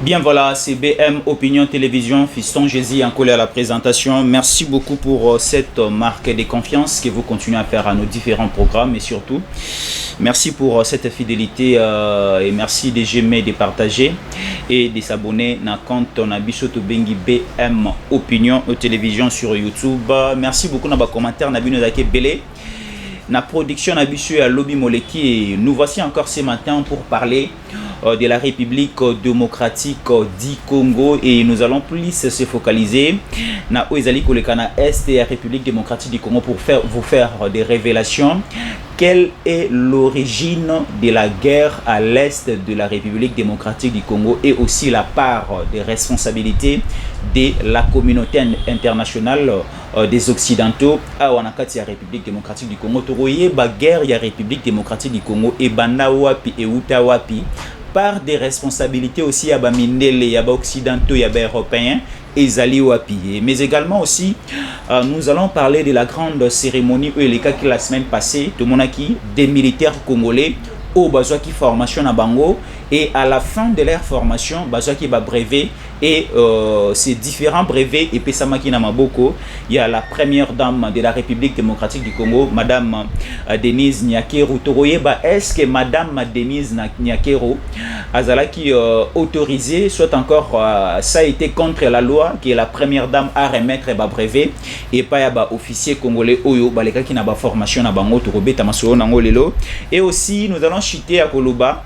Bien voilà, c'est BM Opinion Télévision, Fiston Jésus en collé à la présentation. Merci beaucoup pour cette marque de confiance que vous continuez à faire à nos différents programmes et surtout, merci pour cette fidélité et merci de j'aimer, de partager et de s'abonner à compte Nabiso Bengi BM Opinion Télévision sur YouTube. Merci beaucoup dans vos commentaires, Nabino Dake Belé. La production Nabiso à Lobby Moleki et nous voici encore ce matin pour parler de la République démocratique du Congo et nous allons plus se focaliser na Oezali Kolekana Est et la République démocratique du Congo pour vous faire des révélations. Quelle est l'origine de la guerre à l'est de la République démocratique du Congo et aussi la part des responsabilités de la communauté internationale des Occidentaux à Wanakati, la République démocratique du Congo. Toroye ba guerre ya République démocratique du Congo et banda wapi et uta wapi par des responsabilités aussi à Bamindele, ya ba Occidentaux, ya ba Européens et Zali wapi. Mais également aussi, nous allons parler de la grande cérémonie qui la semaine passée, de Monaki, des militaires congolais au Bazouaki formation à Bango et à la fin de leur formation, Bazouaki va brevet et ces différents brevets et Pesamaki Namaboko, il y a la première dame de la République démocratique du Congo, Madame Denise Nyakero. Toroyeba, est-ce que Madame Denise Nyakero Azalaki autorisée, soit encore ça a été contre la loi, qui est la première dame à remettre ba brevet et pas ya officier congolais Oyo Baleka qui n'a pas formation na Bango Torobeta Masolo Nangolelo. Et aussi nous allons chuter à Koloba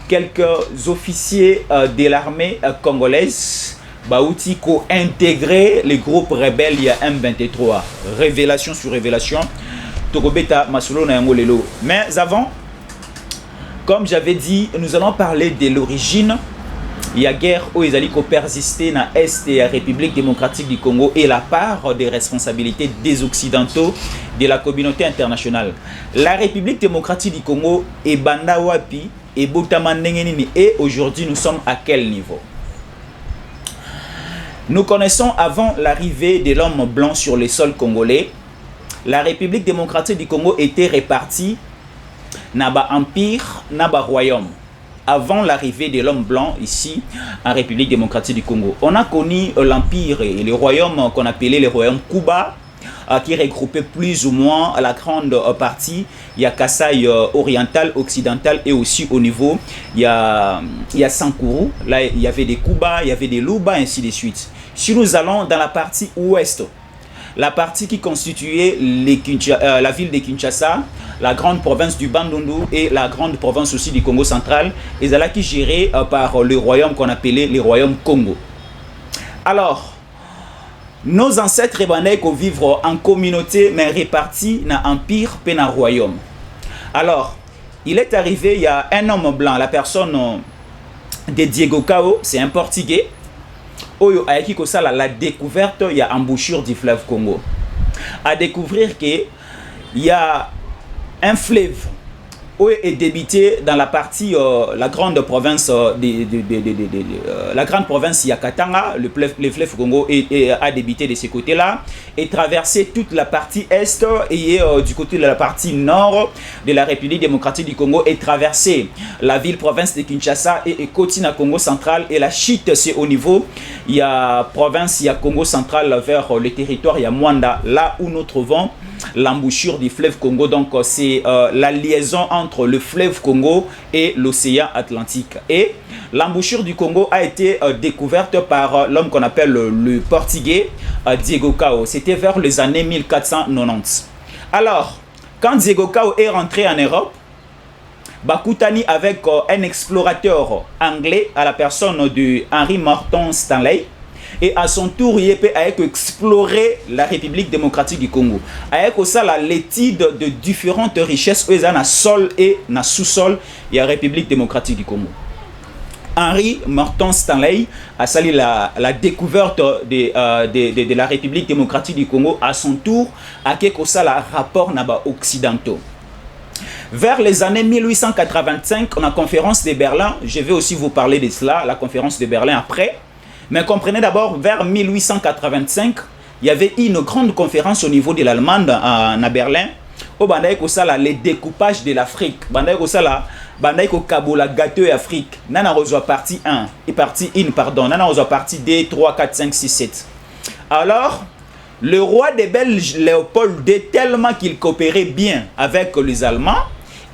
quelques officiers de l'armée congolaise Baouti ko intégré les groupes rebelles il y a M23. Révélation sur révélation. Torobeta Masolo Nangolelo. Mais avant, comme j'avais dit, nous allons parler de l'origine. Il y a guerre où ils allaient persister dans l'Est et la République démocratique du Congo et la part des responsabilités des Occidentaux de la communauté internationale. La République démocratique du Congo est Banda Wapi et Boutamandengenini. Et aujourd'hui, nous sommes à quel niveau? Nous connaissons avant l'arrivée de l'homme blanc sur le sol congolais, la République démocratique du Congo était répartie dans l'empire, dans le royaume. Avant l'arrivée de l'homme blanc ici en République démocratique du Congo, on a connu l'empire et le royaume qu'on appelait le royaume Kuba, qui regroupait plus ou moins la grande partie. Il y a Kasaï oriental, occidental et aussi au niveau, il y a Sankuru. Là, il y avait des Kuba, il y avait des Luba, ainsi de suite. Si nous allons dans la partie ouest, la partie qui constituait la ville de Kinshasa, la grande province du Bandundu et la grande province aussi du Congo central, et là qui gérée par le royaume qu'on appelait le royaume Congo. Alors, nos ancêtres qui vivent en communauté mais répartis dans l'empire et dans le royaume. Alors, il est arrivé, il y a un homme blanc, la personne de Diego Cao, c'est un Portugais. Oyo aiki kosala la découverte il y a embouchure du fleuve Congo. À découvrir que il y a un fleuve où est débité dans la partie la grande province la grande province Yakatanga, le fleuve Congo a débité de ce côté-là et traversé toute la partie est et du côté de la partie nord de la République démocratique du Congo et traversé la ville province de Kinshasa et continue à Congo central et la chute c'est au niveau il y a province il y a Congo central vers le territoire il y a Mwanda là où nous trouvons l'embouchure du fleuve Congo. Donc c'est la liaison entre le fleuve Congo et l'océan Atlantique. Et l'embouchure du Congo a été découverte par l'homme qu'on appelle le Portugais Diego Cao. C'était vers les années 1490. Alors, quand Diego Cao est rentré en Europe, Bakoutani avec un explorateur anglais à la personne de Henry Morton Stanley. Et à son tour, il a exploré la République démocratique du Congo. Avec ça, l'étude de différentes richesses, dans le sol et dans le sous-sol, il y a la République démocratique du Congo. Henry Morton Stanley a sali la découverte de la République démocratique du Congo. À son tour, a ça la rapport occidentaux. Vers les années 1885, on a la conférence de Berlin. Je vais aussi vous parler de cela, la conférence de Berlin après. Mais comprenez d'abord, vers 1885, il y avait une grande conférence au niveau de l'Allemagne à Berlin. Au Bandaï Kosala, le découpage de l'Afrique. Bandaï Kosala, bandai ko kabola gâteau et Afrique nana reçoit partie 1 et partie 1 pardon nana reçoit partie 2 3 4 5 6 7. Alors le roi des Belges Léopold II, tellement qu'il coopérait bien avec les Allemands,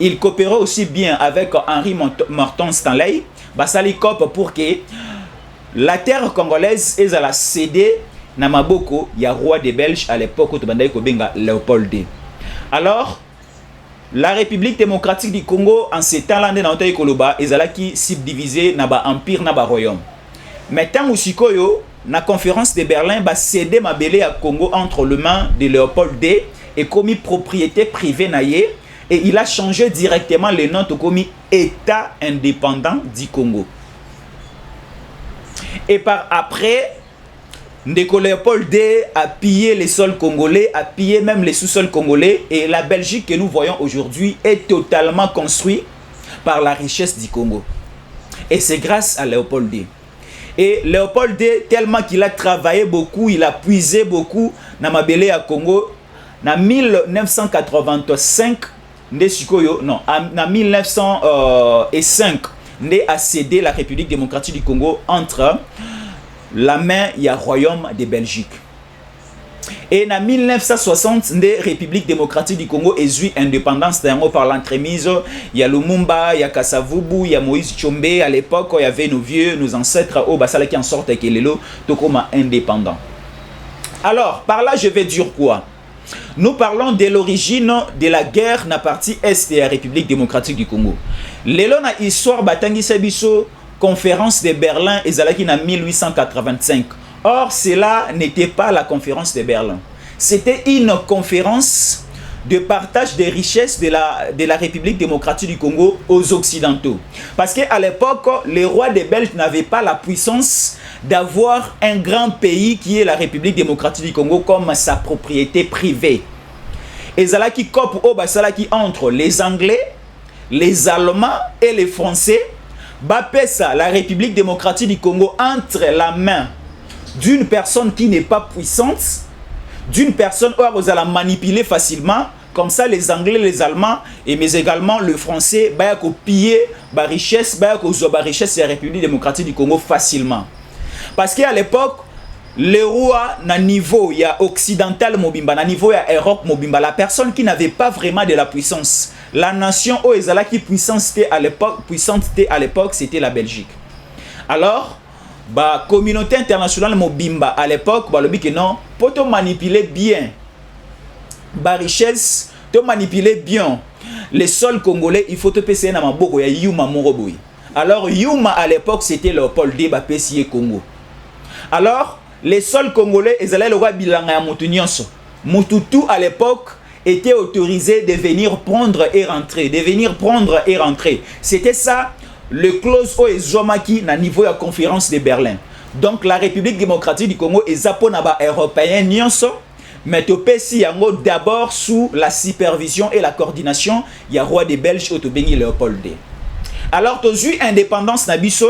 il coopérait aussi bien avec Henri Morton Stanley, basali cop pour que la terre congolaise est à la céder na maboko ya roi des Belges à l'époque où bandai ko benga Léopold II. Alors la République démocratique du Congo en ces temps-là na otayi koloba ezalaki subdivisé na ba empire na ba royaume. Mais tant usikoyo na conférence de Berlin ba cédé mabele à Congo entre les mains de Léopold II et commis propriété privée naie et il a changé directement le nom de commis État indépendant du Congo. Et par après Ndeko Léopold II a pillé les sols congolais, a pillé même les sous-sols congolais et la Belgique que nous voyons aujourd'hui est totalement construite par la richesse du Congo. Et c'est grâce à Léopold II. Et Léopold II, tellement qu'il a travaillé beaucoup, il a puisé beaucoup dans Mabele à Congo, en 1985, non, en 1905, il a cédé la République démocratique du Congo entre la main et le royaume de Belgique. Et en 1960, la République démocratique du Congo est eu indépendance par l'entremise. Il y a Lumumba, il y a Kasavubu, il y a Moïse Tshombe. À l'époque, il y avait nos vieux, nos ancêtres, qui en sortent avec les lots, tout comme indépendant. Alors, par là, je vais dire quoi? Nous parlons de l'origine de la guerre dans la partie est de la République démocratique du Congo. L'élo na histoire Batangi Sabiso, conférence de Berlin, ezalaki en 1885. Or, cela n'était pas la conférence de Berlin. C'était une conférence de partage des richesses de la République démocratique du Congo aux Occidentaux. Parce qu'à l'époque, les rois des Belges n'avaient pas la puissance d'avoir un grand pays qui est la République démocratique du Congo comme sa propriété privée. Et zalaki cop o basalaki entre les Anglais, les Allemands et les Français, bapesa la République démocratique du Congo entre la main d'une personne qui n'est pas puissante, d'une personne où vous allez manipuler facilement, comme ça les Anglais, les Allemands, et mais également le Français, bah piller la richesse, bah richesse de la République démocratique du Congo facilement. Parce qu'à l'époque, le roi, na niveau il y a occidental mobimba, na niveau il y a Europe mobimba, la personne qui n'avait pas vraiment de la puissance, la nation où ils allaient qui puissante à l'époque, c'était la Belgique. Alors, la communauté internationale mobimba à l'époque, le but que non, pour te manipuler bien, la richesse, te manipuler bien les sols congolais, il faut te payer na maboko ya Yuma Moroboui. Alors Yuma à l'époque c'était Léopold II Bapesier Congo. Alors les sols congolais, ils allaient le roi Bilanga ya Moutunianso. Moutoutou à l'époque était autorisé de venir prendre et rentrer, C'était ça le clause au Ezomaki na niveau de la conférence de Berlin. Donc la République démocratique du Congo est zaponaba européen nyonso, mais topesi yango d'abord sous la supervision et la coordination ya roi des Belges Otobengi Léopold II. Alors tu as eu indépendance na biso,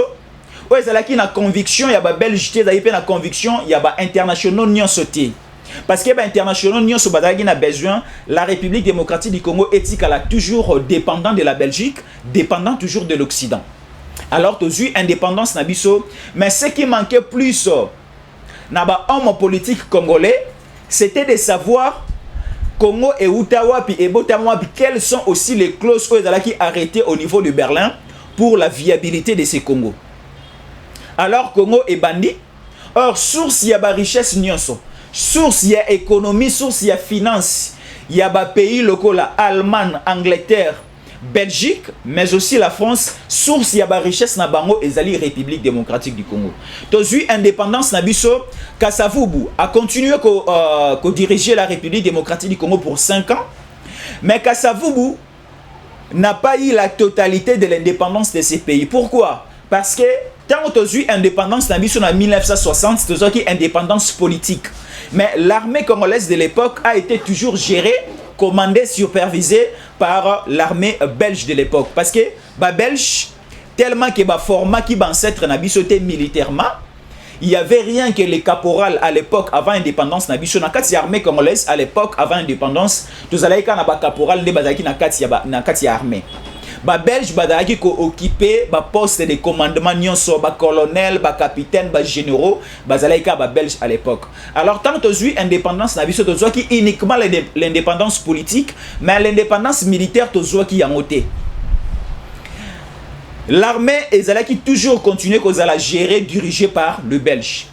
o ezalaki na conviction ya ba Belge te zaïpe na conviction ya ba internationaux nyonso te. Parce que les internationaux nyonso bazalaki na besoin, la République démocratique du Congo est toujours dépendant de la Belgique, dépendant toujours de l'Occident. Alors tu as eu indépendance na biso, mais ce qui manquait plus na ba homme politique congolais, c'était de savoir Congo et Outawapi et Botawapi, quelles sont aussi les clauses qui arrêtées au niveau de Berlin pour la viabilité de ces Congo. Alors Congo est bandit. Or, source y a ba richesse nyonso, source y a économie, source y a finance, y a ba pays locaux la Allemagne, Angleterre, Belgique, mais aussi la France, source y a ba richesse na bango ezali République démocratique du Congo. Tozu indépendance na biso, Kasavubu a continué à diriger la République démocratique du Congo pour 5 ans, mais Kasavubu n'a pas eu la totalité de l'indépendance de ces pays. Pourquoi? Parce que tant que tu as eu indépendance en 1960, tu as eu indépendance politique. Mais l'armée congolaise de l'époque a été toujours gérée, commandée, supervisée par l'armée belge de l'époque. Parce que les Belges, tellement que le format qui est ancêtre militairement, il n'y avait rien que les caporals à l'époque avant l'indépendance. Dans l'armée congolaise à l'époque avant l'indépendance, tu as eu un caporal qui est armée. ba belge bazalaki ko occuper ba poste de commandement nyonso, ba colonel, ba capitaine, ba généraux bazalaki ka ba belge à l'époque. Alors tant que tu indépendance na biso to qui uniquement l'indépendance politique, mais l'indépendance militaire to qui yango te. L'armée ezalaki toujours continuer ko zala gérer dirigé par le belge.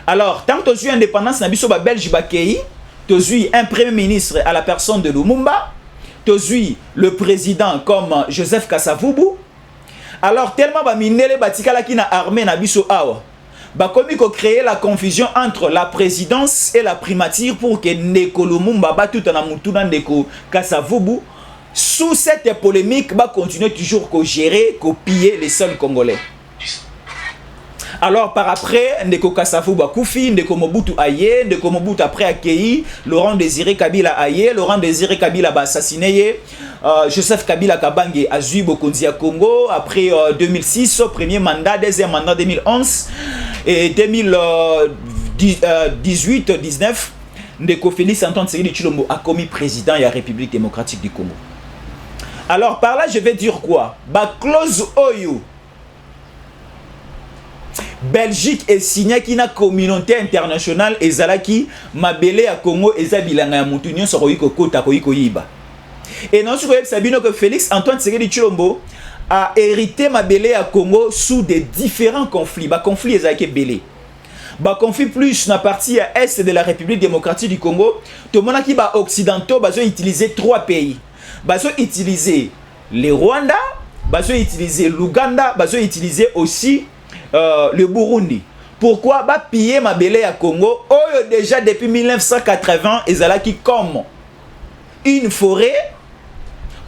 Alors tant que tu indépendance na biso ba belge ba kei tozui un premier ministre à la personne de Lumumba, tozui le président comme Joseph Kasavubu. Alors tellement ba minele batikala ki na armée na biso awa, ba komi ko créer la confusion entre la présidence et la primature pour que Ndeko Lumumba ba tout na mutu na Ndeko Kasavubu. Sous cette polémique, va continuer toujours à gérer, à piller les sols congolais. Alors par après, Ndeko Kasavubu Bakoufi, Ndeko Mobutu Aye, Ndeko Mobutu après accueilli, Laurent Désiré Kabila Aye, Laurent Désiré Kabila assassiné, Joseph Kabila Kabange a Zui Bokonzi à Congo, après 2006, premier mandat, deuxième mandat 2011, et 2018-19, Ndeko Félix Antoine Tshisekedi Tshilombo a commis président de la République démocratique du Congo. Alors par là, je vais dire quoi? Ba clause Oyo. Belgique est signé qui na communauté internationale et zalaki mabele à Congo et zabilanga ya mutu nyon soroyi ko kota ko yiba. Et non sur Sabino que Félix Antoine Tshisekedi Tshilombo a hérité mabele à Congo sous des différents conflits. Ba conflit ezalaki belé. Ba conflit plus na partie à est de la République démocratique du Congo, tout le monde qui ba occidentaux bazo utiliser trois pays. Bazo utiliser les Rwanda, bazo utiliser l'Ouganda, bazo utiliser aussi le Burundi. Pourquoi ba piller mabele à Congo? Oh déjà depuis 1980 ezalaki comme une forêt,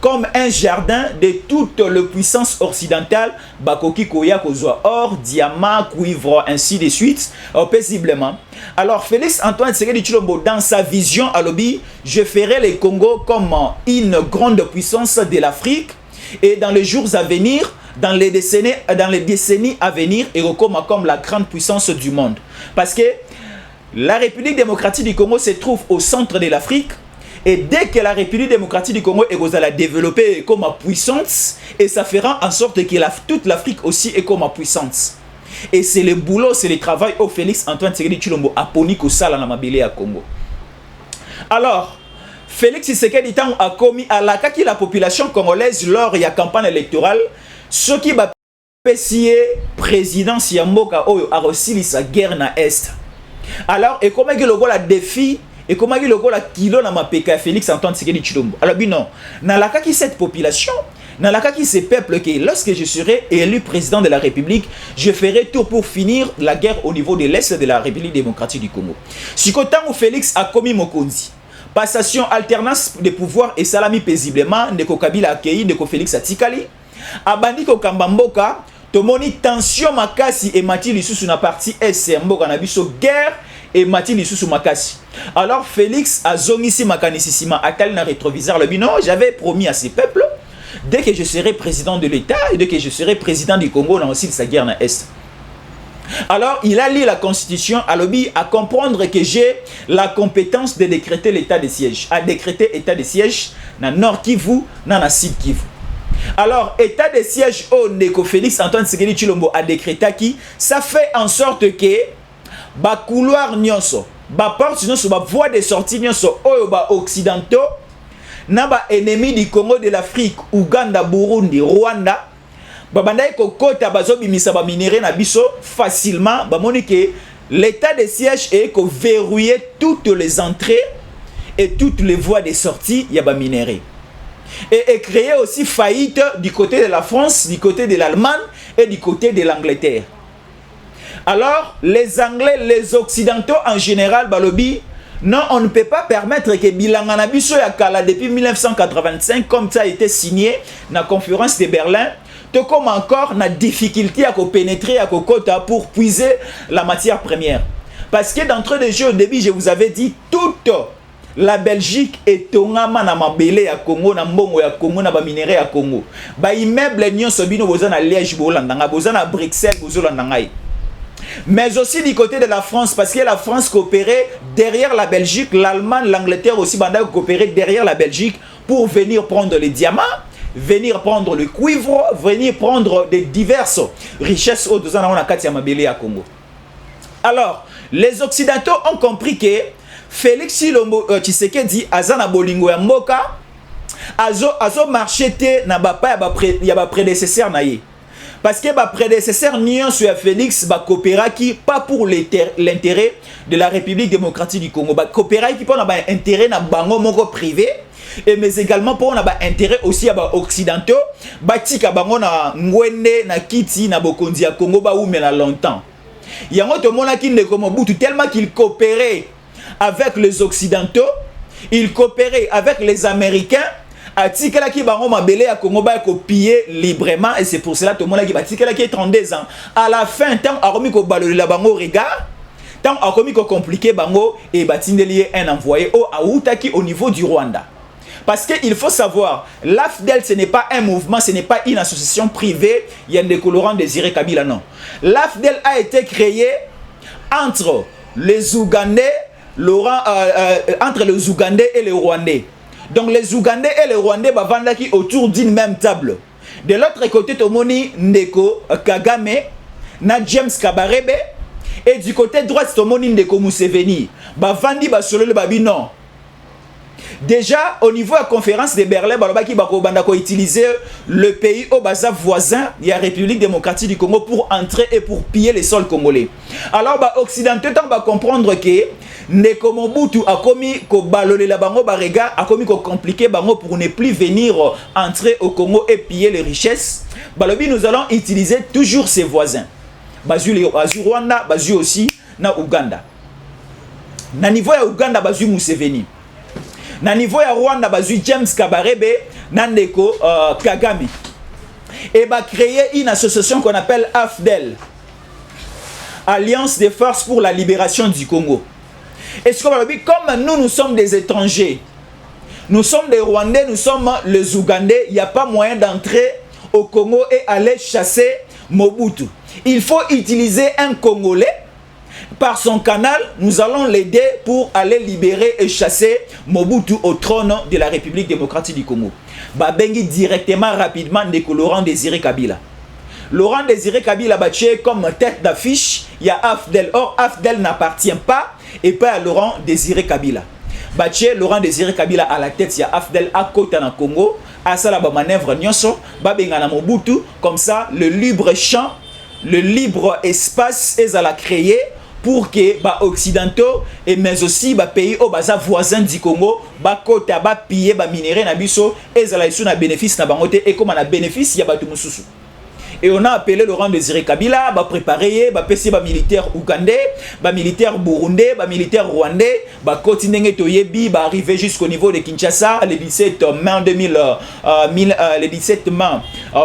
comme un jardin de toute la puissance occidentale, bakoki koya kozwa or, diamant, cuivre, ainsi de suite, paisiblement. Alors Félix Antoine Tshisekedi Tshilombo, dans sa vision à l'objet, je ferai le Congo comme une grande puissance de l'Afrique, et dans les jours à venir, dans les décennies à venir, et comme la grande puissance du monde. Parce que la République démocratique du Congo se trouve au centre de l'Afrique. Et dès que la République démocratique du Congo est la développer comme puissance, et ça fera en sorte que toute l'Afrique aussi est comme puissance. Et c'est le boulot, c'est le travail au Félix Antoine Tshisekedi Tshilombo a poni ko sala na mabele à Congo. Alors, Félix Tshisekedi a commis à la population congolaise lors de la campagne électorale, ce qui va pécier président Siamboka Oyo a reçu sa guerre na Est. Alors, et comment il a défi et comment il a kilo na mapeka Félix Antoine Tshisekedi Tshilombo. Alors, non, dans la qui cette population, dans la qui ce peuple, que lorsque je serai élu président de la République, je ferai tout pour finir la guerre au niveau de l'Est de la République démocratique du Congo. Si quand Félix a commis Mokonzi, passation, alternance de pouvoir et salami paisiblement, Ndeko Kabila accueilli, Ndeko Félix Atikali, abandi ko Kambamboka, tomoni tension makasi et mati lisusu na partie est mboka na biso guerre et mati lisusu makasi. Alors Félix a zongisi makanisissima atali na rétroviseur le bino, j'avais promis à ces peuples dès que je serai président de l'État et dès que je serai président du Congo dans aussi sa guerre na est. Alors il a lu la constitution à l'objet à comprendre que j'ai la compétence de décréter l'état de siège, à décréter état de siège na Nord Kivu, na Sud Kivu. Alors, état de siège au Ndeko Félix Antoine Tshisekedi Tshilombo a décrété qui ça fait en sorte que ba couloir nyonso, ba porte nyonso, ba voie de sortie nyonso oyo ba occidentaux na ba ennemi du Congo de l'Afrique, Ouganda, Burundi, Rwanda, ba bandai ko kota bazo bimisa ba minéraux na biso facilement, ba moni que l'état de siège est ko verrouiller toutes les entrées et toutes les voies de sortie ya ba minéraux. Et créer aussi faillite du côté de la France, du côté de l'Allemagne et du côté de l'Angleterre. Alors, les Anglais, les Occidentaux en général, balobi, non, on ne peut pas permettre que Bilangana Biso Yakala depuis 1985, comme ça a été signé dans la conférence de Berlin, tout comme encore na difficulté à pénétrer à Kokota pour puiser la matière première. Parce que d'entre les jeux au début, je vous avais dit, toute la Belgique est tongama na mabele ya Congo, na mbongo ya Congo, na ba minerai ya Congo. Ba immeuble nyonso bino boza na Liège bolandanga, boza na Bruxelles bozolandanga. Mais aussi du côté de la France, parce que la France coopérait derrière la Belgique, l'Allemagne, l'Angleterre aussi banda coopérait derrière la Belgique pour venir prendre les diamants venir prendre le cuivre, venir prendre des diverses richesses au Dozana on a Katia Mabele à Congo. Alors, les Occidentaux ont compris que Félix Tshisekedi azana bolingo ya mboka azo marché na bapa ya ba prédécesseur na ye. Parce que ba prédécesseur nion sur Félix ba coopéra qui pas pour l'intérêt de la République démocratique du Congo, ba coopéra qui pour na ba intérêt na bango moko privé et mais également pour na ba intérêt aussi à ba occidentaux ba tika bango na ngwende na kiti na bokonzi ya Congo ba oumela longtemps. Yango to mona ki ndeko Mobutu tellement qu'il coopérait avec les occidentaux, il coopérait avec les Américains. Atikela ki bango mabele ya Congo ba copier librement et c'est pour cela tout le monde qui batikela ki 32 ans à la fin tant akomi ko balolela bango regard tant akomi ko compliqué bango et batindeli un envoyé au autaki au niveau du Rwanda. Parce qu'il faut savoir, l'AFDEL, ce n'est pas un mouvement, ce n'est pas une association privée, il y a des colorants Désiré Kabila, non. L'AFDEL a été créé entre les Ougandais, entre les Ougandais et les Rwandais. Donc les Ougandais et les Rwandais bavandaki autour d'une même table. De l'autre côté, Tomoni Ndeko Kagame, na James Kabarebe, et du côté droit, Tomoni Ndeko Museveni. Bavandi basolo le babi non. Déjà, au niveau de la conférence de Berlin, Balobaki Bakobandako utilisé le pays au basa voisin, il y a la République démocratique du Congo pour entrer et pour piller les sols congolais. Alors, les Occidentaux vont comprendre que Ndeko Mobutu a commis ko balolé la bango barega, a commis ko compliqué bango pour ne plus venir entrer au Congo et piller les richesses. Balobi, nous allons utiliser toujours ses voisins. Bazu Rwanda, bazu aussi na Uganda. Na niveau ya Uganda, bazu Museveni. Na niveau ya Rwanda bazui James Kabarebe Nandeko Kagame et va créer une association qu'on appelle AFDEL, Alliance des forces pour la libération du Congo. Et ce qu'on va dire, comme nous sommes des étrangers, nous sommes des Rwandais, nous sommes les Ougandais, il n'y a pas moyen d'entrer au Congo et aller chasser Mobutu. Il faut utiliser un Congolais. Par son canal, nous allons l'aider pour aller libérer et chasser Mobutu au trône de la République démocratique du Congo. Babengi directement, rapidement, Laurent Désiré Kabila. Laurent Désiré Kabila batché comme tête d'affiche, il y a AFDEL. Or, AFDEL n'appartient pas et pas à Laurent Désiré Kabila. Batché Laurent Désiré Kabila à la tête, il y a AFDEL à côté dans le Congo. À ça, la manœuvre nyonso, babengana Mobutu, comme ça, le libre champ, le libre espace est à la créer. Pour que les Occidentaux et mais aussi les pays voisins du Congo kota piller les minéraux na biso et ça la bénéfice na bangote et comme on a bénéfice il y a batu mususu. Et on a appelé Laurent Désiré Kabila préparer PC militaire ougandais, militaire burundais, militaire rwandais, continuer toyebi arriver jusqu'au niveau de Kinshasa le 17 mai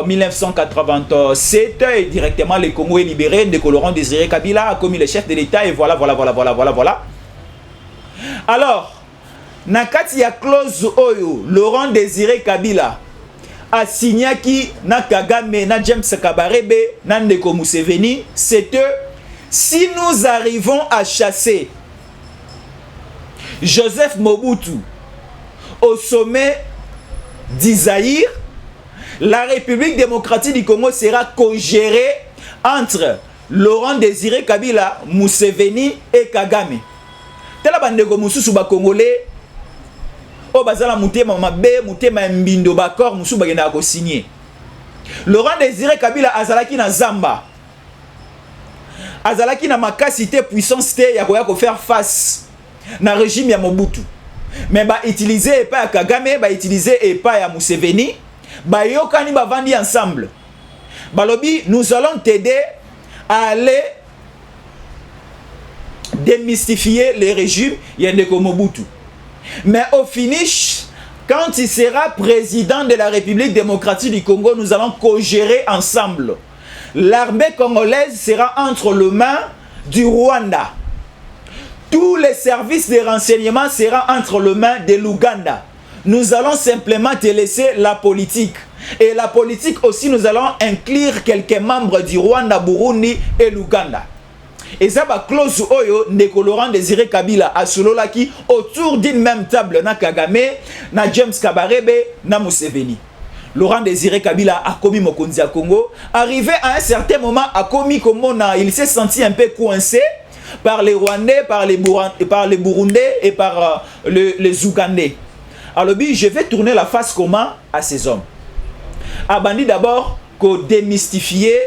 1987 et directement le Congo est libéré de Laurent Désiré Kabila a commis le chef de l'État et voilà. Alors, nakati ya clause oyo Laurent Désiré Kabila a signé qui na Kagame na James Kabarebe na Ndeko Museveni, c'est que si nous arrivons à chasser Joseph Mobutu au sommet d'Isaïr, la République démocratique du Congo sera co-gérée entre Laurent Désiré Kabila, Museveni et Kagame. Tela bandeko mususu ba Congolais o bazala mutema mabe mutema mbindo bakor musu bagenda ko signer. Laurent Désiré Kabila azalaki na Zamba. Azalaki na makasité puissance te ya ko faire face na régime ya Mobutu. Mais ba utiliser pas ya Kagame, ba utiliser et pas ya Museveni, ba yokani ba vandi ensemble. Balobi, nous allons t'aider à aller démystifier les régimes Yandeko Mobutu. Mais au finish, quand il sera président de la République démocratique du Congo, nous allons co-gérer ensemble. L'armée congolaise sera entre les mains du Rwanda. Tous les services de renseignement seront entre les mains de l'Ouganda. Nous allons simplement te laisser la politique. Et la politique aussi, nous allons inclure quelques membres du Rwanda, Burundi et l'Ouganda. Et ça va close oyo Ndeko Laurent Désiré Kabila à Sololaki autour d'une même table na Kagame, na James Kabarebe, na Museveni. Laurent Désiré Kabila a commis Mokonzi à Congo. Arrivé à un certain moment, a commis Komona, il s'est senti un peu coincé par les Rwandais, par les Burundais et par les Ougandais. Alors, je vais tourner la face comment à ces hommes. Abandi d'abord qu'au démystifier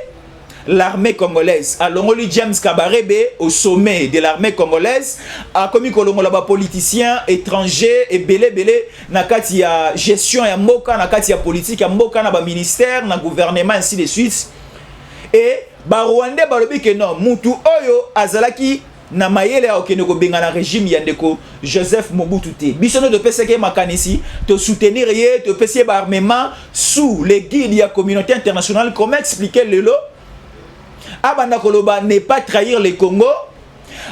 l'armée congolaise. Alors, on James Kabarebe au sommet de l'armée congolaise a commis kolongolaba politicien étranger et belé nakati ya gestion ya mboka nakati ya politique ya mboka na ba ministère na gouvernement ainsi de suite. Et ba Rwandais balobi que non mutu oyo azalaki na mayele ya okene ko benga na régime ya ndeko Joseph Mobutu te. Bisono de PCK makanisi te soutenir ye te pesier ba armement sous les guides de la communauté internationale. Comment expliquer le lot? Abanda Koloba n'est pas trahir le Congo.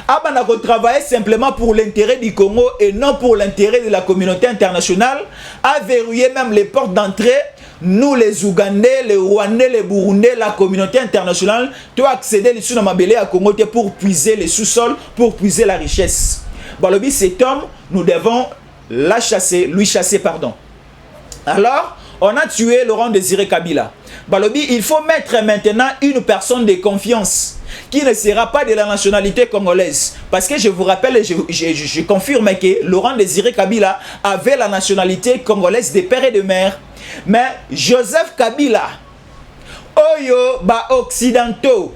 Abanda Koloba travailler simplement pour l'intérêt du Congo et non pour l'intérêt de la communauté internationale. A verrouillé même les portes d'entrée. Nous les Ougandais, les Rwandais, les Burundais, la communauté internationale, tu as accédé les sous-namabélés à Congo pour puiser les sous-sols, pour puiser la richesse. Balobi, cet homme, nous devons lui chasser, pardon. Alors, on a tué Laurent Désiré Kabila. Balobi, il faut mettre maintenant une personne de confiance qui ne sera pas de la nationalité congolaise. Parce que je vous rappelle et je confirme que Laurent Désiré Kabila avait la nationalité congolaise de père et de mère. Mais Joseph Kabila, Oyo, ba occidentaux,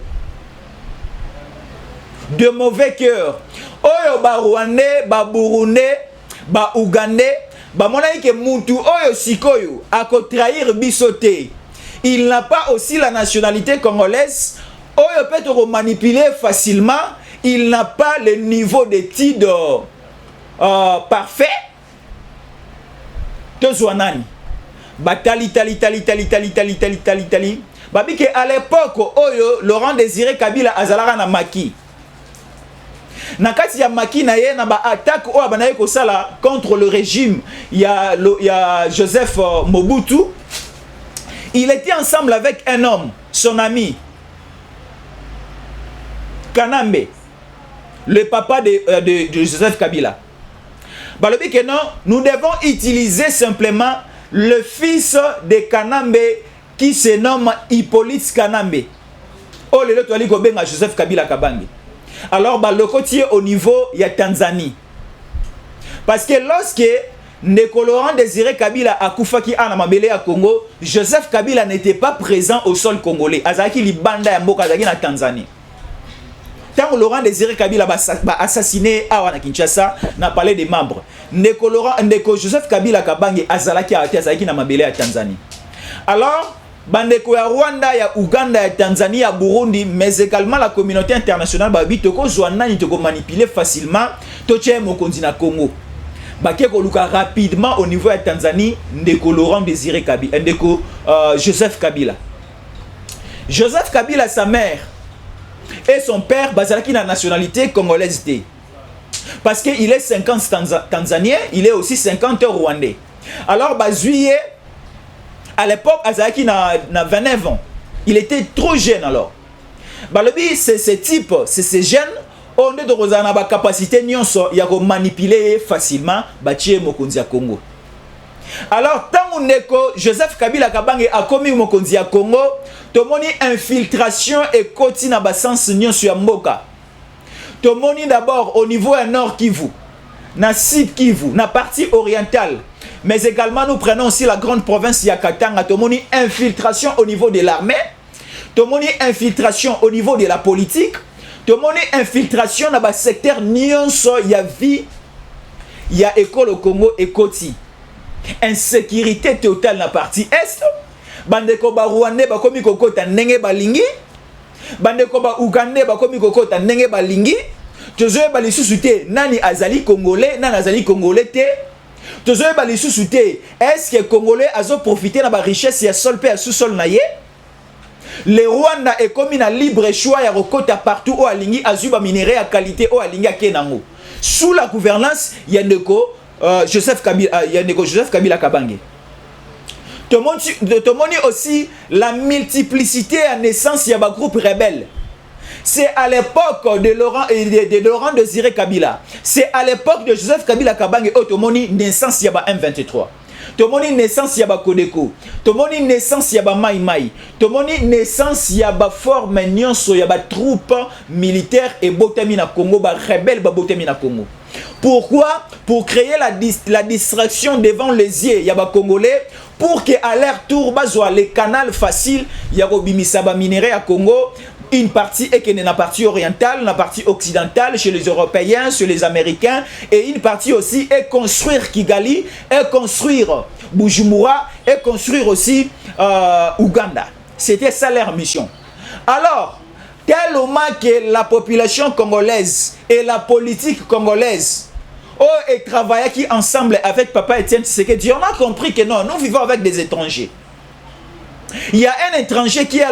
de mauvais cœur, Oyo, ba Rwandais, ba Burundais, ba Ougandais, ba monaïke Moutou, Oyo, Sikoyo, à trahir Bissoté. Il n'a pas aussi la nationalité congolaise. Oyo peut être manipulé facilement. Il n'a pas le niveau d'études parfait. Tozouanani. Batali. Babi que à l'époque, Oyo, Laurent Désiré Kabila azalara na maki. Nakati ya maki na ye na ba attaque o abanaye ko sala contre le régime. Il y a Joseph Mobutu. Il était ensemble avec un homme, son ami, Kanambe, le papa de Joseph Kabila. Balobi que non, nous devons utiliser simplement le fils de Kanambe qui se nomme Hippolyte Kanambe. Oh, le toali ko benga Joseph Kabila Kabange. Alors, le côté au niveau, il y a Tanzanie. Parce que lorsque Ndeko Laurent Désiré Kabila a Koufaki Anamabele à Congo, Joseph Kabila n'était pas présent au sol congolais. Azaki Libanda ya Mboka Azaki na Tanzanie. Tant Laurent Désiré Kabila a assassiné à Kinshasa, n'a parlé des membres. Ndeko Joseph Kabila Kabange Azalaki Azaki na Mabele à Tanzanie. Alors, bandeko ya Rwanda, ya Ouganda, ya Tanzanie, ya Burundi, mais également la communauté internationale, babi toko zwana ni toko manipuler facilement, toche mokonzi na Congo. Baké koluka rapidement au niveau de Tanzanie, Ndeko Laurent Désiré Kabila, Ndeko Joseph Kabila. Joseph Kabila, sa mère et son père, bazalaki na nationalité congolaise. Parce qu'il est 50 Tanzanien, il est aussi 50 Rwandais. Alors, Bazuye, à l'époque, Azaki na 29 ans. Il était trop jeune alors. Balobi, c'est ce type, c'est ces jeunes. On est dans la capacité de manipuler facilement Bachie Mokonzi à Congo. Alors, tant que Joseph Kabila Kabange a commis Mokonzi à Congo, tomoni infiltration et koti na basens nyon sur Mboka. Tomoni d'abord au niveau à Nord Kivu, na Sud Kivu, na partie orientale. Mais également, nous prenons aussi la grande province Yakatanga. Tomoni infiltration au niveau de l'armée. Tomoni infiltration au niveau de la politique. Tomoni infiltration dans le secteur Nyonso, il y a vie, il y a école au Congo et Koti. Insécurité totale dans la partie Est. Bandeko ba Rwandais ba komi kokota nenge balingi. Bandeko ba Ougandais ba komi kokota nenge balingi. Tozoye ba lisusu te nani azali Congolais, nani azali Congolais te. Tozoye ba lisusu te est-ce que Congolais azo profiter na ba richesse ya sol pe ya sous-sol na ye? Le Rwanda est comme un libre choix ya rekota partout au alingi azuba minéraux à qualité au alingi à Kenango. Sous la gouvernance Yandeko Joseph Kabila Kabange. Tomoni aussi la multiplicité à naissance ya ba groupe rebelle. C'est à l'époque de Laurent Désiré Kabila. C'est à l'époque de Joseph Kabila Kabange Otomoni naissance ya ba M23. tomoni naissance ya ba Kodeko, tomoni naissance ya ba Mai Mai, tomoni naissance ya ba forme nyonso ya ba troupe militaire et botami na Congo, ba rebelle ba botami na Congo. Pourquoi? Pour créer la distraction devant les yeux ya ba Congolais, pour que à leur tour bazwa les canaux faciles ya robimisa ba minerai à Congo. Une partie est que la partie orientale, la partie occidentale chez les Européens, chez les Américains, et une partie aussi est construire Kigali, est construire Bujumbura, et construire aussi Ouganda. C'était ça leur mission. Alors, tellement que la population congolaise et la politique congolaise ont travaillé ensemble avec Papa Etienne Tshisekedi, on a compris que non, nous vivons avec des étrangers. Il y a un étranger qui est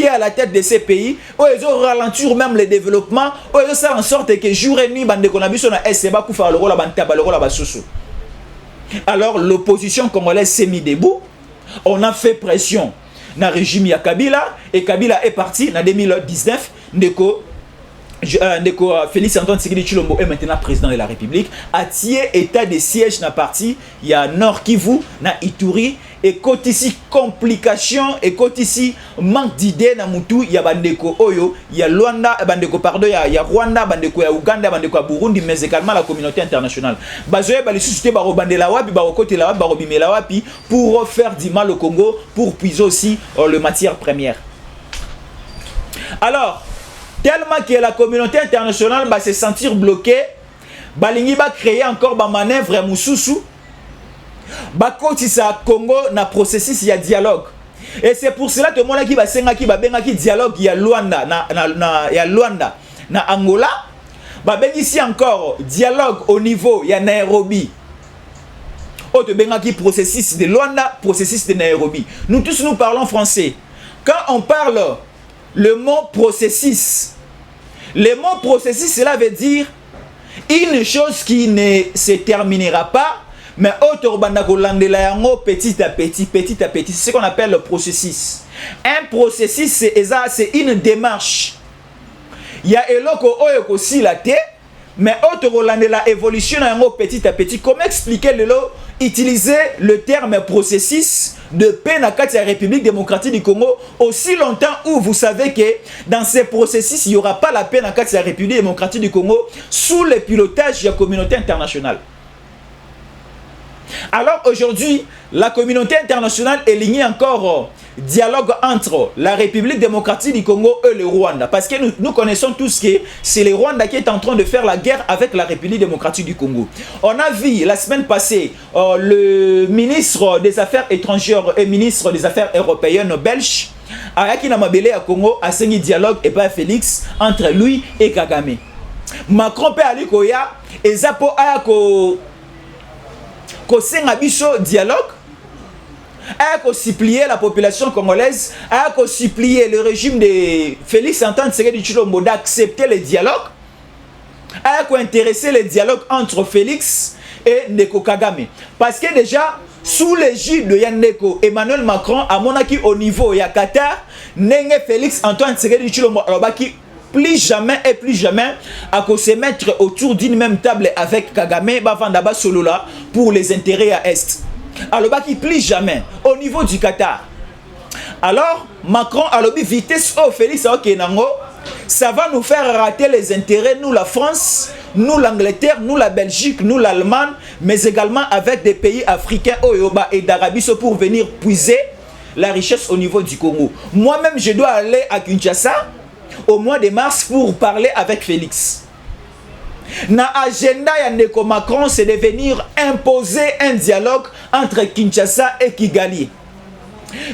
à la tête de ces pays, où ils ont ralenti même le développement, où ils ont fait en sorte que jour et nuit, alors l'opposition congolaise s'est mise debout, on a fait pression dans le régime de Kabila, et Kabila est parti en 2019, Félix Antoine Tshisekedi Tshilombo est maintenant président de la République. A tié état de siège na parti, il y a Nord Kivu, na Ituri, et côté ici complication, et côté ici manque d'idées na Mutu, il y a Bandeko Oyo, il y a Luanda, Bandeko pardon, il y a Rwanda, Bandeko ya Uganda, Bandeko Burundi, mais également la communauté internationale. Bazoé ba les sociétés ba robande la wapi, ba côté la wapi, ba robime la wapi pour faire du mal au Congo, pour puiser aussi le matière première. Alors tellement que la communauté internationale va se sentir bloquée, Balingi va créer encore ba manœuvre Moussousou, ba kotisa Congo na processus ya dialogue. Et c'est pour cela que mon qui va senga qui va benga qui dialogue ya Luanda na Angola, ba bengi ici encore dialogue au niveau ya Nairobi. Autre benga qui processus de Luanda, processus de Nairobi. Nous tous nous parlons français. Quand on parle le mot processus, cela veut dire une chose qui ne se terminera pas, mais petit à petit. C'est ce qu'on appelle le processus. Un processus, c'est une démarche. Il y a eloko oyo aussi la té, mais la évolution petit à petit. Comment expliquer utiliser le terme processus de paix dans la République démocratique du Congo aussi longtemps où vous savez que dans ces processus, il n'y aura pas la paix dans la République démocratique du Congo sous le pilotage de la communauté internationale. Alors aujourd'hui, la communauté internationale est lignée encore dialogue entre la République démocratique du Congo et le Rwanda. Parce que nous connaissons tous que c'est le Rwanda qui est en train de faire la guerre avec la République démocratique du Congo. On a vu la semaine passée le ministre des Affaires étrangères et ministre des Affaires européennes belge, Ayaki Namabele à Congo, a signé dialogue et pas Félix entre lui et Kagame. Macron peut aller koya et Zapo Ayako Kosenga biso dialogue, a supplié la population congolaise, a supplié le régime de Félix Antoine Tshisekedi Tshilombo d'accepter le dialogue, a intéressé le dialogue entre Félix et Ndeko Kagame. Parce que déjà, sous l'égide de Yandeko, Emmanuel Macron a monaki au niveau ya Qatar, Nenge Félix Antoine Tshisekedi Tshilombo alobaki plus jamais à se mettre autour d'une même table avec Kagame Bavandaba Solola pour les intérêts à Est. Alors qui plus jamais au niveau du Qatar. Alors Macron a lobby vitesse au Félix Okenango, ça va nous faire rater les intérêts, nous la France, nous l'Angleterre, nous la Belgique, nous l'Allemagne, mais également avec des pays africains Oyoba et d'Arabie pour venir puiser la richesse au niveau du Congo. Moi-même je dois aller à Kinshasa au mois de mars pour parler avec Félix. Na agenda ya Ndeko Macron, c'est de venir imposer un dialogue entre Kinshasa et Kigali.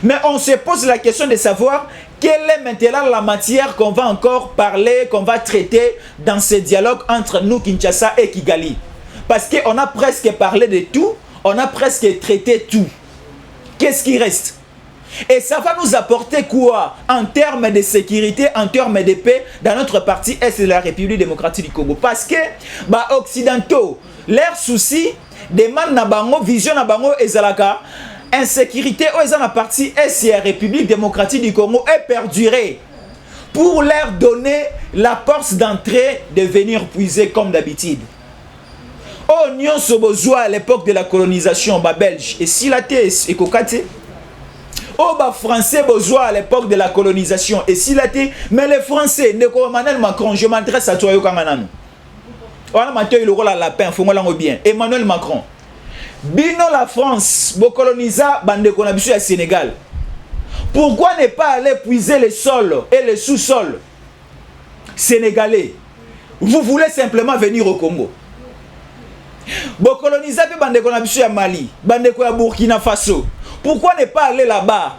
Mais on se pose la question de savoir quelle est maintenant la matière qu'on va encore parler, qu'on va traiter dans ce dialogue entre nous, Kinshasa et Kigali. Parce qu'on a presque parlé de tout, on a presque traité tout. Qu'est-ce qui reste? Et ça va nous apporter quoi en termes de sécurité, en termes de paix dans notre partie est de la République démocratique du Congo. Parce que bah, occidentaux, leur souci demande na bango, vision na bango ezalaka, insécurité aux la partie est de la République démocratique du Congo est perdurée pour leur donner la force d'entrée de venir puiser comme d'habitude. Oh, nyonso bozwa à l'époque de la colonisation, ba belge, et si la té et kokate. Oh, ba français bozwa à l'époque de la colonisation, et si la té, mais les français, Neko Emmanuel Macron, je m'adresse à toi, Yokanganano. Voilà, maintenant, il aura la lapin, faut moi bien. Emmanuel Macron. Bino la France, bo colonisa, bande konabisu à Sénégal. Pourquoi ne pas aller puiser les sols et les sous-sols sénégalais? Vous voulez simplement venir au Congo. Bon, coloniser Bandeko à Mali, Bandeko à Burkina Faso. Pourquoi ne pas aller là-bas?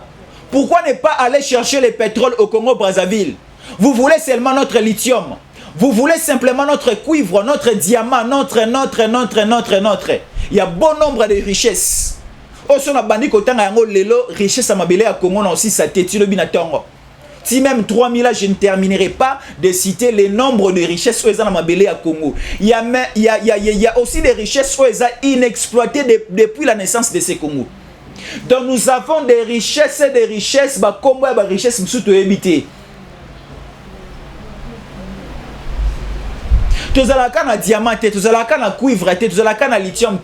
Pourquoi ne pas aller chercher le pétrole au Congo-Brazzaville? Vous voulez seulement notre lithium. Vous voulez simplement notre cuivre, notre diamant, notre. Il y a bon nombre de richesses. Oh, son abandi kotanga yango lelo richesse à mabele à Congo na aussi sa tête le binatongo. Si même 3000 ans, je ne terminerai pas de citer les nombres de richesses où ils ont mabele à Congo. Il y a aussi des richesses où ils ont inexploitées depuis la naissance de ces Congo. Donc nous avons des richesses, bah comme bah richesses msuto habité. Tous à la canne à diamant, tous à la canne à cuivre, tous à la canne à lithium.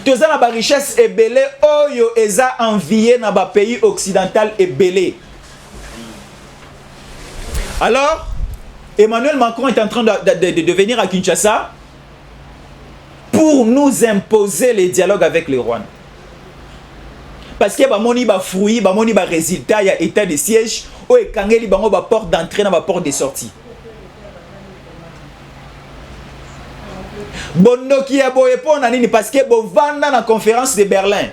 Tous à la richesse est belé, oyo eza envié dans le pays occidental est belé. Alors, Emmanuel Macron est en train de venir à Kinshasa pour nous imposer les dialogues avec le Rwanda. Parce que y a fruit, y a résultat, il y a état de siège, ou il y a porte d'entrée, il y a porte de sortie. Bondoki ya boye po na nini parce que bo vanda na conférence de Berlin.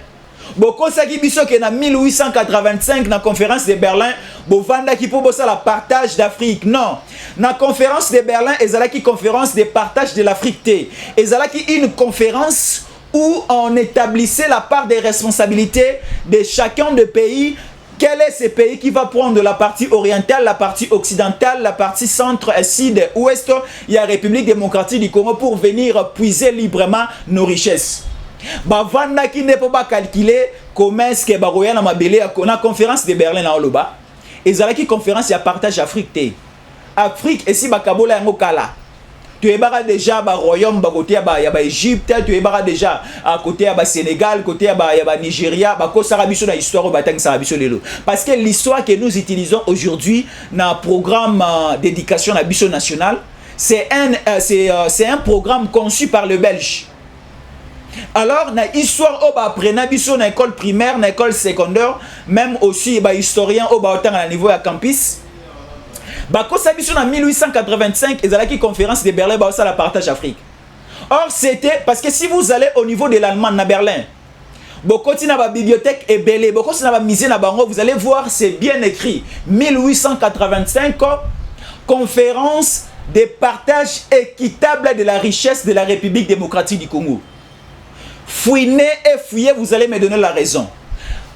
Boko saki biso ke na 1885 na conférence de Berlin, bo vanda ki po bosa la partage d'Afrique. Non, na conférence de Berlin ezalaki conférence de partage de l'Afrique té. Ezalaki une conférence où on établissait la part des responsabilités de chacun des pays. Quel est ce pays qui va prendre la partie orientale, la partie occidentale, la partie centre, sud, ouest? Il y a la République démocratique du Congo pour venir puiser librement nos richesses. Bavanda qui ne peut pas calculer comment est-ce que Baroya na mabele na conférence de Berlin na Oloba. Et ça qui conférence il y a partage Afrique té. Afrique et si bakabola yango kala. Tu es déjà au royaume, côté à Égypte, tu es déjà à côté à Sénégal, côté à Nigeria, parce que l'histoire que nous utilisons aujourd'hui dans le programme d'éducation à Bisso national, c'est un programme conçu par le Belge. Alors, dans l'histoire, on apprend dans l'école primaire, dans l'école secondaire, même aussi les historiens à niveau à campus. En 1885, ils allaient à la conférence de Berlin, ça la partage Afrique. Or, c'était parce que si vous allez au niveau de l'Allemagne à Berlin, beaucoup de la bibliothèque est belle, beaucoup de la musée na bango, vous allez voir, c'est bien écrit. 1885, conférence de partage équitable de la richesse de la République démocratique du Congo. Fouinez et fouillez, vous allez me donner la raison.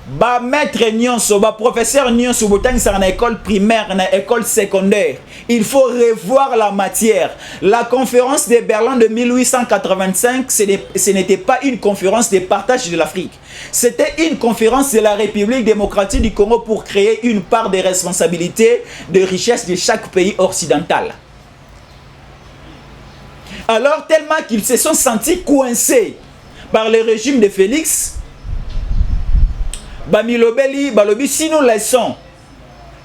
Ba maître nyonso, ba professeur nyonso, botang sa na école primaire, na école secondaire. Il faut revoir la matière. La conférence de Berlin de 1885, ce n'était pas une conférence de partage de l'Afrique. C'était une conférence de la République démocratique du Congo pour créer une part des responsabilités de richesse de chaque pays occidental. Alors, tellement qu'ils se sont sentis coincés par le régime de Félix, Bamilobeli, Balobi, si nous laissons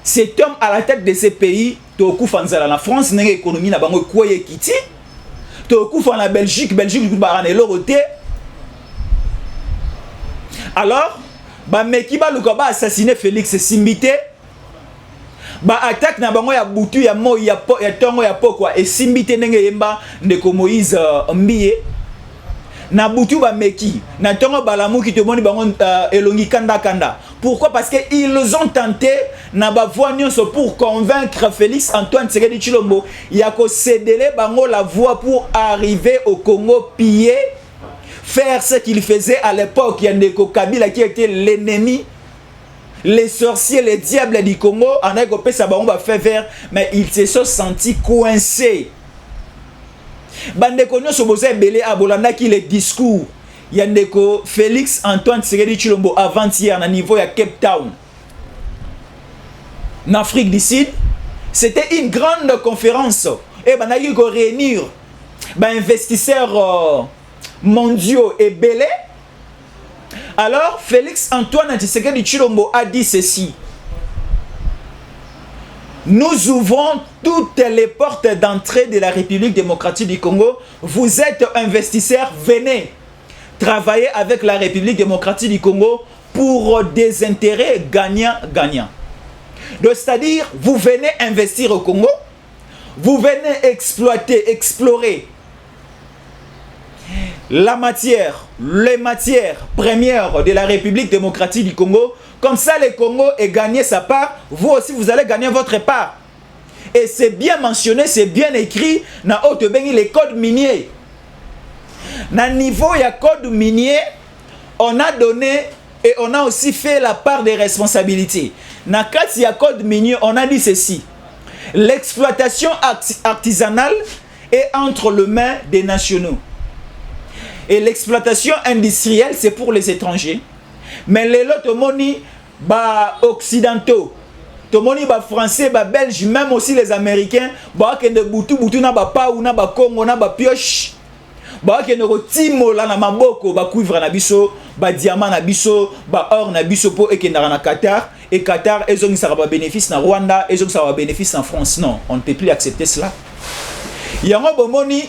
cet homme à la tête de ces pays, Toku Fanzala, la France, n'a pas économie, n'a pas de Kiti, Toku Fan la Belgique, Baranelo, Roté. Alors, Bamekiba Lukaba assassiné Félix Simbité, attaque na bango ya Boutu, ya Mo, ya Tongo, ya Pokwa, et Simbité Nenge Yemba, Ndeko Moïse Mbiye. Na Boutu ba meki na tongo balamu ki te moni bango elongi kanda. Pourquoi? Parce que ils ont tenté na ba voix nyonso pour convaincre Félix Antoine Tshisekedi Tshilombo ya ko céder bango la voix pour arriver au Congo, piller, faire ce qu'il faisait à l'époque. Yandeko Kabila qui était l'ennemi, les sorciers, les diables du Congo, en a copé sa bango ba fait vert, mais ils se sont sentis coincés. Bandeko nyonso boza belé abolanda ki le discours yandeko Félix Antoine Tshisekedi Tshilombo avant-hier na niveau ya Cape Town en Afrique du Sud. C'était une grande conférence et bandaki ko réunir investisseurs mondiaux et belés. Alors, Félix Antoine Tshisekedi Tshilombo a dit ceci. Nous ouvrons toutes les portes d'entrée de la République démocratique du Congo. Vous êtes investisseurs, venez travailler avec la République démocratique du Congo pour des intérêts gagnants-gagnants. Donc, c'est-à-dire, vous venez investir au Congo, vous venez exploiter, explorer les matières premières de la République démocratique du Congo. Comme ça, le Congo ait gagné sa part, vous aussi, vous allez gagner votre part. Et c'est bien mentionné, c'est bien écrit dans les codes miniers. Dans le niveau, il y a code minier, on a donné et on a aussi fait la part des responsabilités. Dans le code minier, on a dit ceci. L'exploitation artisanale est entre les mains des nationaux. Et l'exploitation industrielle, c'est pour les étrangers. Mais les autres occidentaux, les français, les belges, même aussi les américains, qui ne boutu na ba pa ou na ba Congo na ba pioche, qui ne retimo la na maboko ba cuivre na biso, ba diamant na biso, ba or na biso po et na Qatar. Et Qatar, ils ont ça bénéfice na Rwanda, ils ont ça bénéfice en France. Non, on ne peut plus accepter cela. Il y a un bomoni.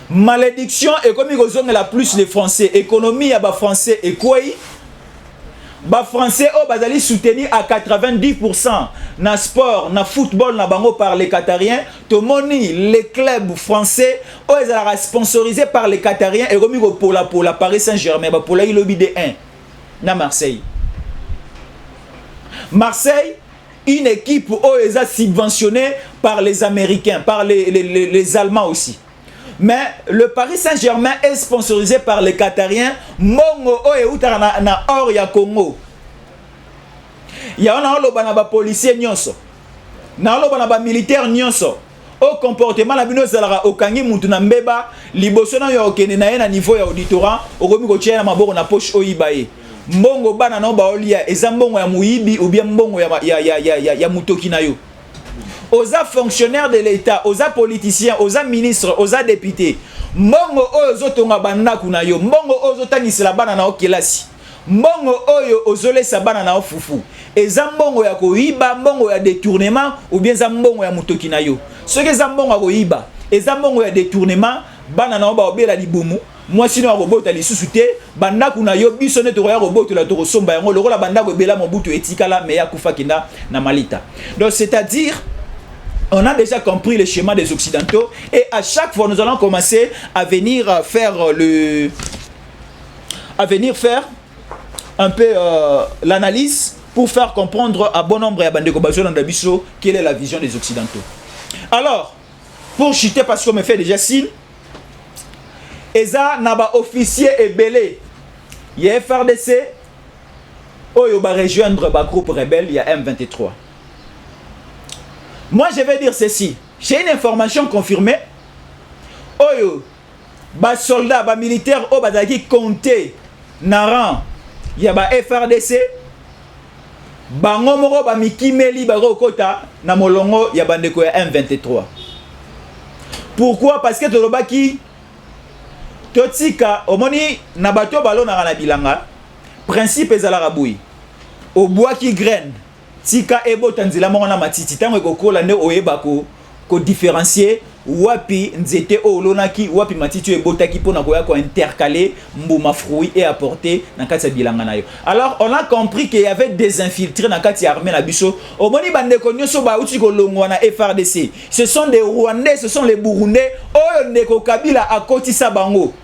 Malédiction et comme ils ont la plus les Français, économie à bas français et quoi? Bas français au bazali soutenu à 90% na sport, na football na bango par les Qatariens. To moni les clubs français oh ils sont sponsorisés par les Qatariens et comme pour la Paris Saint-Germain, pour la lobby de 1 na Marseille. Marseille, une équipe où ils sont subventionnée par les Américains, par les Allemands aussi. Mais le Paris Saint-Germain est sponsorisé par les Qatariens. Mongo o eutara na or ya Congo. Ya on a ba policier nyonso. Na lo ba militaire nyonso. Au comportement la bino zalara okangi mutu na mbeba liboso na yo okene na ye na niveau ya auditorat okomi ko tia na maboko na poche oyibaye. Mbongo bana na ba olia eza mbongo ya muyibi ou bien mbongo ya mutoki na yo. Aux fonctionnaires de l'État, aux politiciens, aux ministres, aux députés. Mbongo oyo tonga banda kuna yo, mbongo oyo tangisela bana na okelasi. Mbongo oyo ozole sa bana na ofufu. Eza mbongo ya koyiba, mbongo ya détournement ou bien za mbongo ya mutoki na yo. Ce que za mbongo ya koyiba, eza mbongo ya détournement, bana na ba obela libumu. Moi sinon robota lisusu te, banda kuna yo biso ne to ya robota la to somba yango lokola banda ko bela mobutu etikala me ya kufa kinda na malita. Donc c'est-à-dire on a déjà compris le schéma des Occidentaux et à chaque fois nous allons commencer à venir faire un peu l'analyse pour faire comprendre à bon nombre et à Bandeko Bazo Nandabiso quelle est la vision des Occidentaux. Alors, pour chuter parce qu'on me fait déjà signe, Eza Naba officier et belé, il y a FRDC, Oyo va rejoindre le groupe rebelle, il y a M23. Moi, je vais dire ceci. J'ai une information confirmée. Oyo, bas soldats, bas militaires, au bazaki compté, naran, il y a bas FRDC, bas ngomoro, bas mikimeli, bas rokota, na molongo, il y a bandeko ya M23. Pourquoi? Parce que tolobaki, totika, omoni, nabato balo na bilanga, principe ezalaraboui, au bois qui graine. Tika ebo tanzila mona matiti tango ekokola nde oyeba ko différencier wapi nzete olonaki wapi matiti ebotaki pona koya ko intercaler mbuma fruits et apporter na kati ya bilanga nayo. Alors on a compris qu'il y avait des infiltrés na kati ya armée na biso. Omoni bandeko nyoso ba uti ko longwa na FRDC. Ce sont des Rwandais, ce sont les Burundais oyo ndeko Kabila akotisa bango.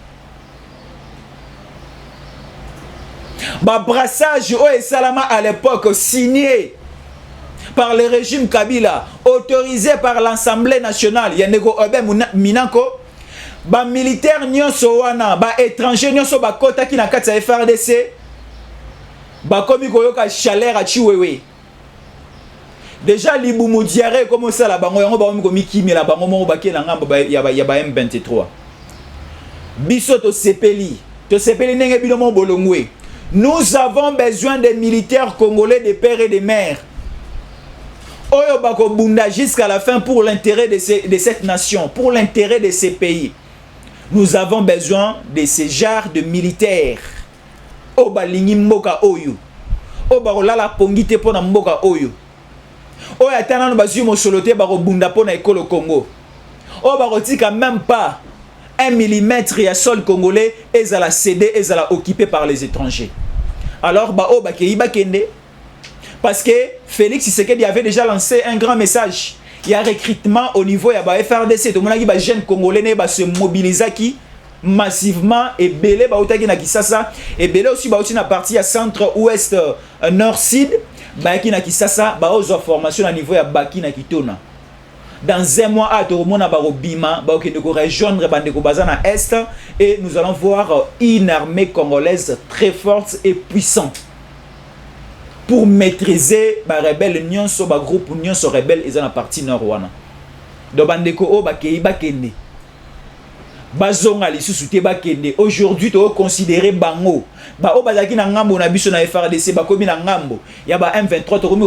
Ba brassage o Salama à l'époque signé par le régime Kabila, autorisé par l'Assemblée nationale, Yaneko Obe Minako, ba militaire nyonso wana, ba étranger nyonso ba kota ki na kati ya FRDC, ba komi koyoka chaleur a chiwewe. Déjà libumu diarrhée comme ça la bango yango ba komi kimi la bango mo ba ke na ngamba ya ba M23. Biso to sepeli nenge bilomo bolongwe. Nous avons besoin des militaires congolais de père et de mère. Oyo bako bunda jusqu'à la fin pour l'intérêt de cette nation, pour l'intérêt de ces pays. Nous avons besoin de ces genres de militaires. Oba lingi mboka oyo. Oba olala pongite pona mboka oyo. Oyo atana no bazui mosolote bako bunda pona ekolo Congo. Oba rotika même pas 1 mm ya sol congolais ezala cédé ezala occupé par les étrangers. Alors ba oba ke iba kende. Parce que Félix Tshisekedi avait déjà lancé un grand message. Il y a recrutement au niveau de la FRDC. Tout le monde qui les jeunes congolais se mobilisent massivement et belé bautaki na Kisasa et belé aussi bauti na partie à centre ouest nord sud baaki na Kisasa ba ozo formation à niveau ya baki na Kitona. Dans un mois à tout le monde ba robima ba okende ko rejoindre bande ko bazana est et nous allons voir une armée congolaise très forte et puissante. Pour maîtriser les rebelles, les groupe les rebelles, ils sont dans la partie nord. Donc, aujourd'hui, tu considérer Bango. Aujourd'hui, tu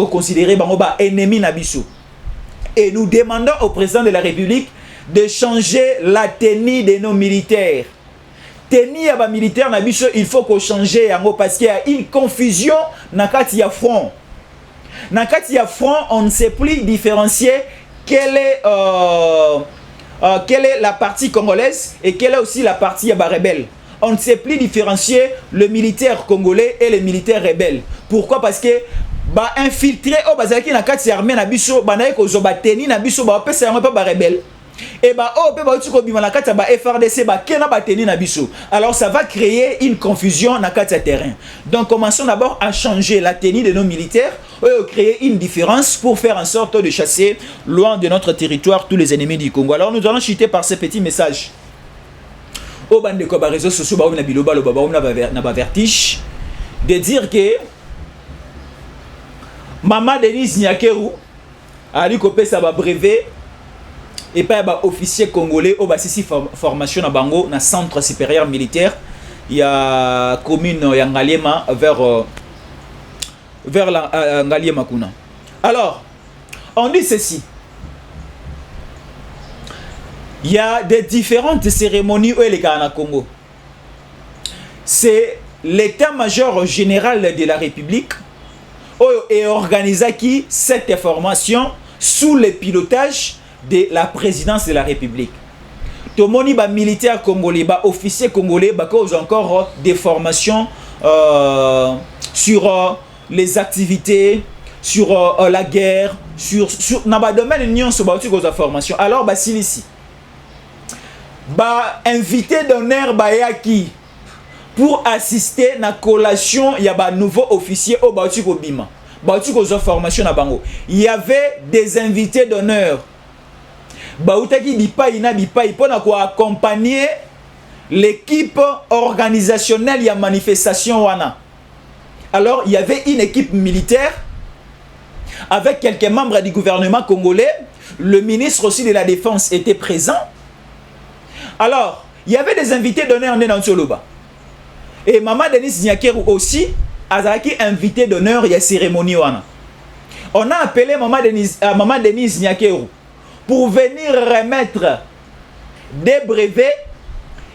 considérer Bango ennemi. Et nous demandons au président de la République de changer la tenue de nos militaires. Tenir à militaire na biso il faut qu'on change parce qu'il y a une confusion na kati ya front. Na kati ya front, on ne sait plus différencier quelle est la partie congolaise et quelle est aussi la partie ya rebelle. On ne sait plus différencier le militaire congolais et les militaires rebelles. Pourquoi? Parce que ba infiltré au bazaki na kati ya armée na biso ba na ko zo ba tenir na biso ba pesa yango pas rebelle. Et bah oh pe ba tuko bima na kati ba FRDC ba kena ba tenir na biso. Alors ça va créer une confusion na kati terrain. Donc commençons d'abord à changer la tenue de nos militaires, créer une différence pour faire en sorte de chasser loin de notre territoire tous les ennemis du Congo. Alors nous allons chuter par ces petits messages. Au bande de ba réseaux sociaux ba na biloba lo ba na ba vertige de dire que Maman Denise Nyakeru a dit que ça va brevet et pas un officier congolais au basisi formation na bango na centre supérieur militaire il y a commune ya Ngaliema vers la Ngaliema kuna. Alors on dit ceci, il y a des différentes cérémonies où les gars na Congo, c'est l'état-major général de la République et organisé qui cette formation sous le pilotage de la présidence de la République. Tomoni ba militaire congolais, ba officier congolais, ba cause encore des formations sur les activités, sur la guerre, sur na ba domaine union sur ba cause formation. Alors ba ici ba invité d'honneur ba yaki pour assister na collation ya ba nouveau officier au ba cause bima. Ba cause formation na bango. Il y avait des invités d'honneur. Bautaki bipai na bipai pour accompagner l'équipe organisationnelle y a manifestation wana. Alors il y avait une équipe militaire avec quelques membres du gouvernement congolais, le ministre aussi de la défense était présent. Alors il y avait des invités d'honneur dans Tsoloba. Et Maman Denise Nyakeru aussi azaki invité d'honneur y a cérémonie wana. On a appelé Maman Denise Nyakeru pour venir remettre des brevets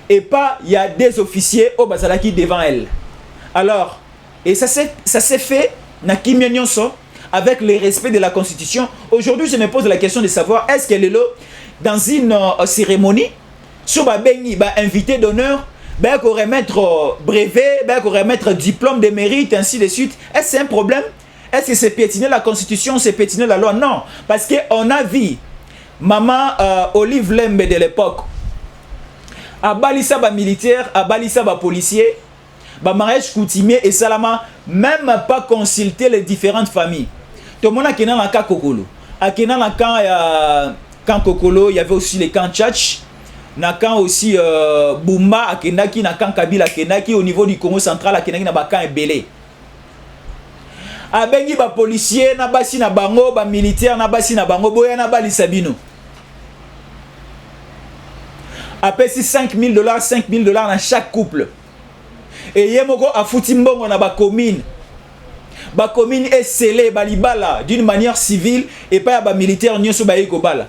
et pas il y a des officiers au Bazalaki devant elle. Alors, et ça s'est fait na Kimyonyonso avec le respect de la Constitution. Aujourd'hui, je me pose la question de savoir est-ce qu'elle est là dans une cérémonie sur Bengi invité d'honneur, qu'on remettre brevet, qu'on remettre diplôme de mérite, ainsi de suite. Est-ce que c'est un problème? Est-ce que c'est piétiner la Constitution, c'est piétiner la loi? Non, parce qu'on a vu Maman Olive Lembe de l'époque, à Balissa ba militaire, à Balissa ba policier, ba mariage coutumier et salama, même pas consulter les différentes familles. Tout le monde a dans le camp Kokolo. À dans le camp Kokolo, il y avait aussi les camps Tchatch, na camp aussi Bumba, à Kenaki, na camp Kabila, Kenaki, au niveau du Congo central, à Kenaki, na ba camp Ebele. A bengi ba policier, na basi na bango, ba militaire, na basi na bango, boya na bali sabino. Après si $5 000, $5 000 dans chaque couple. Et yemoko a fouti mbongo na ba commune. ba commune est scellée balibala d'une manière civile et pas ba militaire nyoso ba ekobala.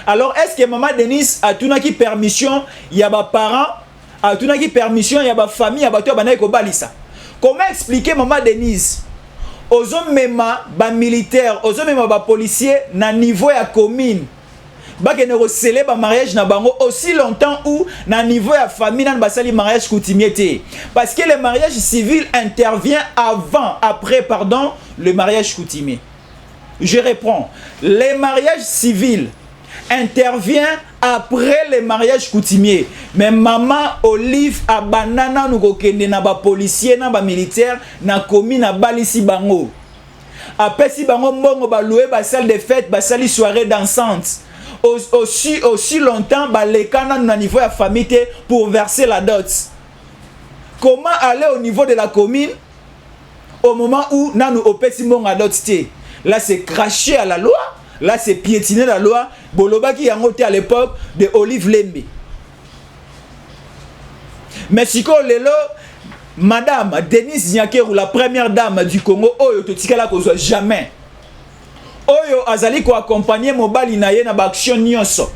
Alors est-ce que maman Denise a tunaki permission ya ba parents, a tunaki permission ya ba famille ya ba to ba ekobalisa? Comment expliquer maman Denise ozo mema ba militaire, ozo mema ba policier na niveau ya commune? Bakene recélé ba mariage na bango aussi longtemps où na niveau ya famille nan basali mariage coutumier té, parce que le mariage civil intervient après le mariage coutumier. Je reprends, le mariage civil intervient après le mariage coutumier. Mais maman Olive a banana nous kokende na ba policier na ba militaire na commune na balisi bango. Après si bango mbongo ba louer ba salle de fête, ba sali soirée dansante. Aussi longtemps les canons na niveau de famille pour verser la dot. Comment aller au niveau de la commune au moment où nous opesi mon dot? Là c'est cracher à la loi, là c'est piétiner la loi. Boloba qui a monté à l'époque de Olive Lembe. Mais si lelo Madame Denise Nyakeru, la première dame du Congo, oyo totikala ko jamais. Oyo azali ko accompagner mobali na ye na ba action nyonso.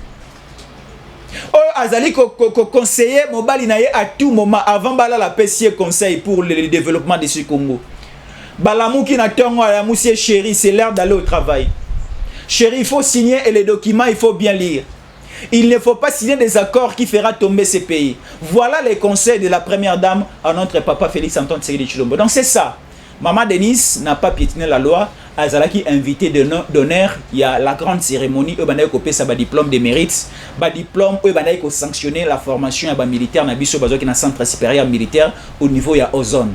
Oyo azali ko conseiller mobali na ye à tout moment avant bala la PCE conseil pour le développement de ce Congo. Balamuki na tongo ya monsieur chéri, c'est l'heure d'aller au travail. Chéri, il faut signer et les documents, il faut bien lire. Il ne faut pas signer des accords qui fera tomber ces pays. Voilà les conseils de la première dame à notre papa Félix Antoine Tshisekedi Tshilombo. Donc c'est ça. Maman Denise n'a pas piétiné la loi. Azalaki invité d'honneur, il y a la grande cérémonie où il y a un diplôme de mérite, un diplôme où il y a sanctionné la formation militaire dans le centre supérieur militaire au niveau de Ozone.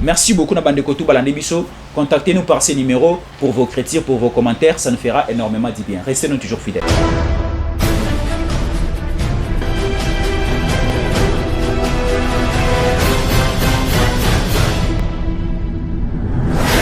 Merci beaucoup Nabandekotou Balandebiso. Contactez-nous par ces numéros pour vos critiques, pour vos commentaires, ça nous fera énormément du bien. Restez-nous toujours fidèles.